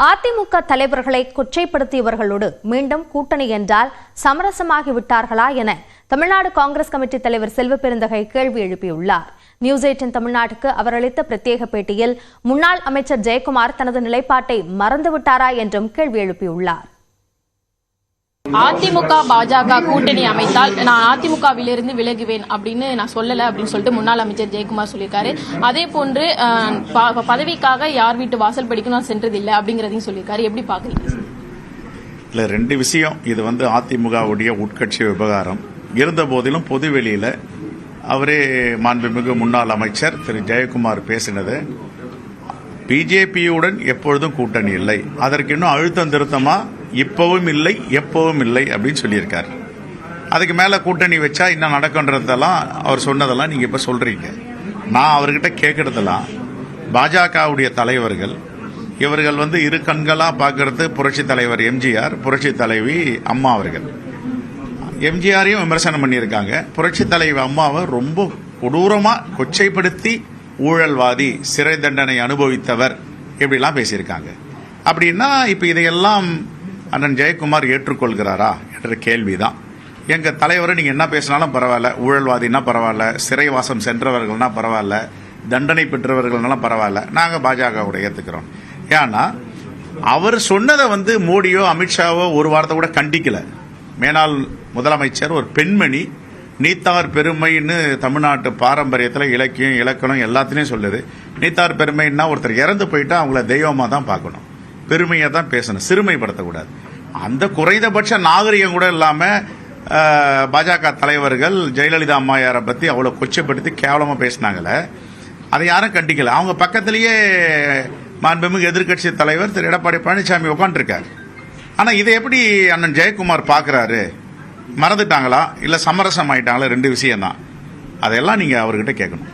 அதிமுக தலைவர்களை கொச்சைப்படுத்தியவர்களோடு மீண்டும் கூட்டணி என்றால் சமரசமாகிவிட்டார்களா என தமிழ்நாடு காங்கிரஸ் கமிட்டி தலைவர் செல்வ பெருந்தகை கேள்வி எழுப்பியுள்ளார். நியூஸ் 18 தமிழ்நாட்டுக்கு அவர் அளித்த பிரத்யேக பேட்டியில் முன்னாள் அமைச்சர் ஜெயக்குமார் தனது நிலைப்பாட்டை மறந்துவிட்டாரா என்றும் கேள்வி எழுப்பியுள்ளார். அதிமுக பாஜக கூட்டணி அமைத்தால் நான் அதிமுகவிலிருந்து விலகுவேன் அப்படின்னு நான் சொல்லல அப்படின்னு சொல்லிட்டு முன்னாள் அமைச்சர் ஜெயக்குமார் சொல்லியிருக்காரு. அதே போன்று பதவிக்காக யார் வீட்டு வாசல் படிக்கும் நான் சென்றதில்லை அப்படிங்கறதையும் சொல்லியிருக்காரு. எப்படி பாக்குறீங்க? இல்ல, ரெண்டு விஷயம். இது அதிமுகவுடைய உட்கட்சி விவகாரம். இருந்த போதிலும் பொதுவெளியில அவரே மாண்புமிகு முன்னாள் அமைச்சர் திரு ஜெயக்குமார் பேசினது பிஜேபியுடன் எப்பொழுதும் கூட்டணி இல்லை, அதற்கு இன்னும் அழுத்தம் திருத்தமா இப்பவும் இல்லை எப்பவும் இல்லை அப்படின்னு சொல்லியிருக்காரு. அதுக்கு மேல கூட்டணி வச்சா இன்னும் நடக்கும்ன்றதெல்லாம் அவர் சொன்னதெல்லாம் நீங்க இப்ப சொல்றீங்க. நான் அவர்கிட்ட கேட்கறதெல்லாம் பாஜகவுடைய தலைவர்கள் இவர்கள் இரு கண்களா பார்க்கறது புரட்சி தலைவர் எம்ஜிஆர், புரட்சி தலைவி அம்மா அவர்கள். எம்ஜிஆரையும் விமர்சனம் பண்ணியிருக்காங்க. புரட்சி தலைவி அம்மாவை ரொம்ப கொடூரமா கொச்சைப்படுத்தி ஊழல்வாதி, சிறை தண்டனை அனுபவித்தவர் இப்படிலாம் பேசியிருக்காங்க. அப்படின்னா இப்ப இதையெல்லாம் அண்ணன் ஜெயக்குமார் ஏற்றுக்கொள்கிறாரா என்ற கேள்விதான். எங்க தலைவரை நீங்க என்ன பேசினாலும் பரவாயில்ல, ஊழல்வாதினா பரவாயில்ல, சிறைவாசம் சென்றவர்கள்னா பரவாயில்ல, தண்டனை பெற்றவர்கள்னாலும் பரவாயில்ல, நாங்க பாஜகவோட ஏத்துக்கிறோம். ஏன்னா அவர் சொன்னதை மோடியோ அமித்ஷாவோ ஒரு வாரத்தை கூட கண்டிக்கல. மேனாள் முதலமைச்சர் ஒரு பெண்மணி, நீத்தார் பெருமைன்னு தமிழ்நாட்டு பாரம்பரியத்தில் இலக்கியம் இலக்கணம் எல்லாத்திலையும் சொல்லுது. நீத்தார் பெருமைன்னா ஒருத்தர் இறந்து போயிட்டா அவங்கள தெய்வமா தான் பார்க்கணும், பெருமையை தான் பேசணும், சிறுமைப்படுத்தக்கூடாது. அந்த குறைந்தபட்ச நாகரிகம் கூட இல்லாம பாஜக தலைவர்கள் ஜெயலலிதா அம்மையாரை பத்தி அவ்வளவு கொச்சப்படுத்தி கேவலமா பேசினாங்களே, அதை யாரும் கண்டிக்கல. அவங்க பக்கத்திலேயே மாண்புமிகு எதிர்க்கட்சி தலைவர் திரு எடப்பாடி பழனிசாமி உட்காந்துருக்காரு. ஆனா இதை எப்படி அண்ணன் ஜெயக்குமார் பாக்குறாரு? மறந்துட்டாங்களா இல்ல சமரசம் ஆயிட்டாங்களா? ரெண்டு விஷயம் தான். அதெல்லாம் நீங்க அவர்கிட்ட கேட்கணும்.